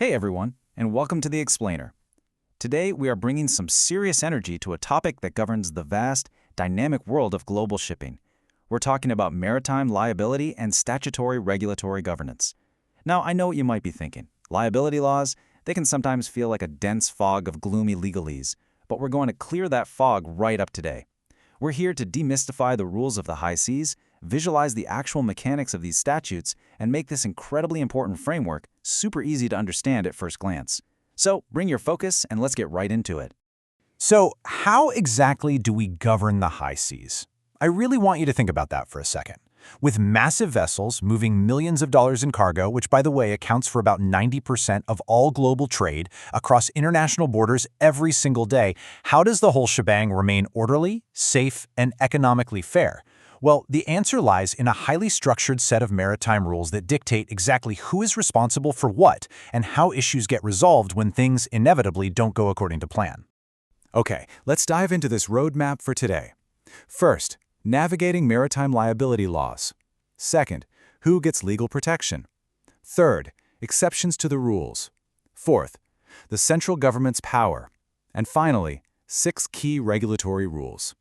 Hey everyone, and welcome to The Explainer. Today we are bringing some serious energy to a topic that governs the vast, dynamic world of global shipping. We're talking about maritime liability and statutory regulatory governance. Now, I know what you might be thinking. Liability laws, they can sometimes feel like a dense fog of gloomy legalese, but we're going to clear that fog right up today. We're here to demystify the rules of the high seas, visualize the actual mechanics of these statutes, and make this incredibly important framework super easy to understand at first glance. So bring your focus and let's get right into it. So, how exactly do we govern the high seas? I really want you to think about that for a second. With massive vessels moving millions of dollars in cargo, which by the way accounts for about 90% of all global trade across international borders every single day, how does the whole shebang remain orderly, safe, and economically fair? Well, the answer lies in a highly structured set of maritime rules that dictate exactly who is responsible for what and how issues get resolved when things inevitably don't go according to plan. Okay, let's dive into this roadmap for today. First, navigating maritime liability laws. Second, who gets legal protection. Third, exceptions to the rules. Fourth, the central government's power. And finally, 6 key regulatory rules.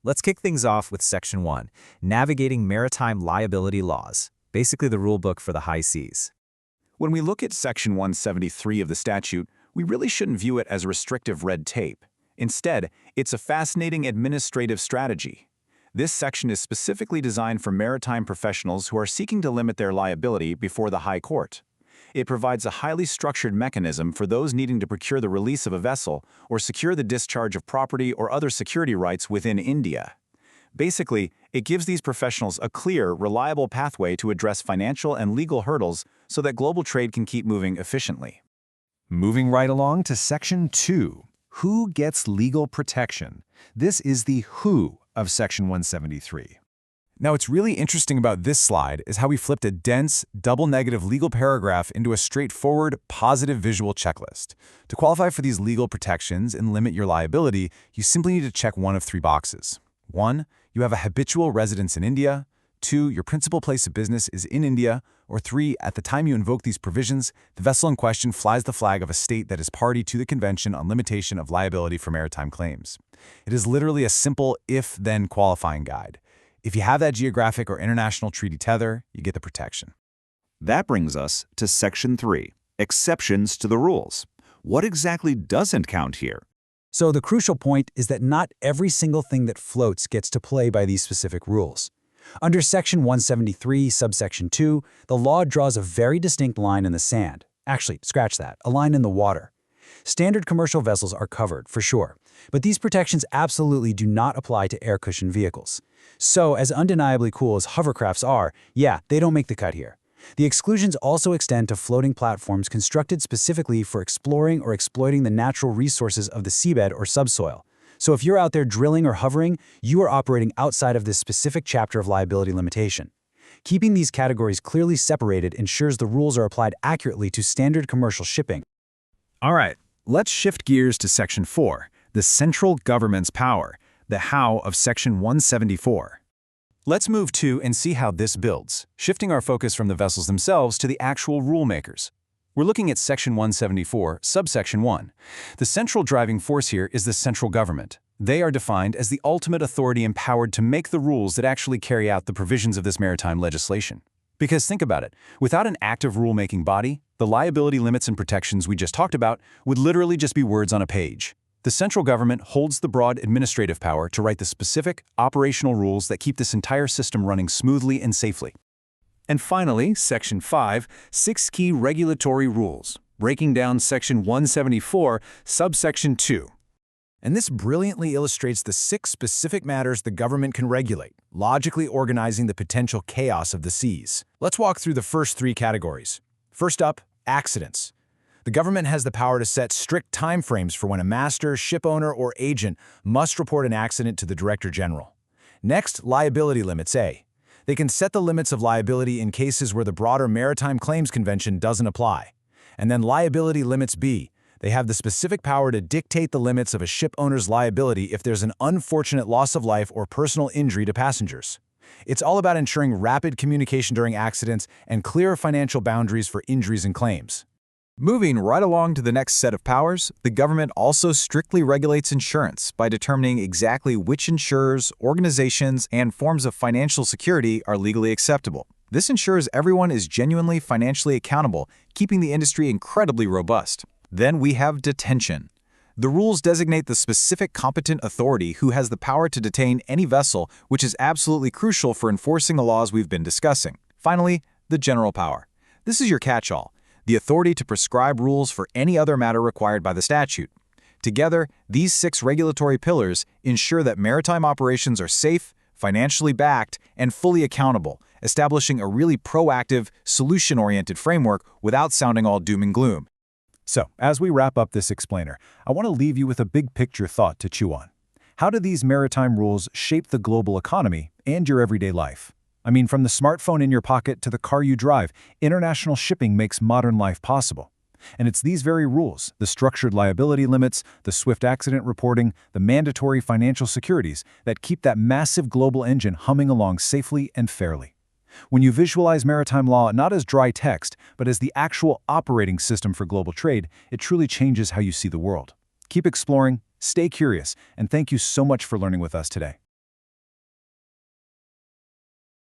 Let's kick things off with Section 1, Navigating Maritime Liability Laws, basically the rulebook for the high seas. When we look at Section 173 of the statute, we really shouldn't view it as restrictive red tape. Instead, it's a fascinating administrative strategy. This section is specifically designed for maritime professionals who are seeking to limit their liability before the High Court. It provides a highly structured mechanism for those needing to procure the release of a vessel or secure the discharge of property or other security rights within India. Basically, it gives these professionals a clear, reliable pathway to address financial and legal hurdles so that global trade can keep moving efficiently. Moving right along to Section 2, Who gets legal protection? This is the who of Section 173. Now, what's really interesting about this slide is how we flipped a dense, double-negative legal paragraph into a straightforward, positive visual checklist. To qualify for these legal protections and limit your liability, you simply need to check one of 3 boxes. 1, you have a habitual residence in India. 2, your principal place of business is in India. Or 3, at the time you invoke these provisions, the vessel in question flies the flag of a state that is party to the Convention on Limitation of Liability for Maritime Claims. It is literally a simple if-then qualifying guide. If you have that geographic or international treaty tether, you get the protection. That brings us to Section 3, Exceptions to the Rules. What exactly doesn't count here? So the crucial point is that not every single thing that floats gets to play by these specific rules. Under Section 173, subsection 2, the law draws a very distinct line in the sand. Actually, scratch that, a line in the water. Standard commercial vessels are covered, for sure, but these protections absolutely do not apply to air-cushioned vehicles. So, as undeniably cool as hovercrafts are, yeah, they don't make the cut here. The exclusions also extend to floating platforms constructed specifically for exploring or exploiting the natural resources of the seabed or subsoil. So if you're out there drilling or hovering, you are operating outside of this specific chapter of liability limitation. Keeping these categories clearly separated ensures the rules are applied accurately to standard commercial shipping. All right, let's shift gears to Section 4, the central government's power, the how of Section 174. Let's move to and see how this builds, shifting our focus from the vessels themselves to the actual rulemakers. We're looking at Section 174, subsection 1. The central driving force here is the central government. They are defined as the ultimate authority empowered to make the rules that actually carry out the provisions of this maritime legislation. Because think about it, without an active rulemaking body, the liability limits and protections we just talked about would literally just be words on a page. The central government holds the broad administrative power to write the specific, operational rules that keep this entire system running smoothly and safely. And finally, Section 5, 6 key regulatory rules, breaking down Section 174, subsection 2. And this brilliantly illustrates the 6 specific matters the government can regulate, logically organizing the potential chaos of the seas. Let's walk through the first 3 categories. First up, accidents. The government has the power to set strict timeframes for when a master, ship owner, or agent must report an accident to the Director General. Next, liability limits A. They can set the limits of liability in cases where the broader Maritime Claims Convention doesn't apply. And then liability limits B. They have the specific power to dictate the limits of a ship owner's liability if there's an unfortunate loss of life or personal injury to passengers. It's all about ensuring rapid communication during accidents and clear financial boundaries for injuries and claims. Moving right along to the next set of powers, the government also strictly regulates insurance by determining exactly which insurers, organizations, and forms of financial security are legally acceptable. This ensures everyone is genuinely financially accountable, keeping the industry incredibly robust. Then we have detention. The rules designate the specific competent authority who has the power to detain any vessel, which is absolutely crucial for enforcing the laws we've been discussing. Finally, the general power. This is your catch-all, the authority to prescribe rules for any other matter required by the statute. Together, these 6 regulatory pillars ensure that maritime operations are safe, financially backed, and fully accountable, establishing a really proactive, solution-oriented framework without sounding all doom and gloom. So, as we wrap up this explainer, I want to leave you with a big picture thought to chew on. How do these maritime rules shape the global economy and your everyday life? I mean, from the smartphone in your pocket to the car you drive, international shipping makes modern life possible. And it's these very rules, the structured liability limits, the swift accident reporting, the mandatory financial securities, that keep that massive global engine humming along safely and fairly. When you visualize maritime law not as dry text, but as the actual operating system for global trade, it truly changes how you see the world. Keep exploring, stay curious, and thank you so much for learning with us today.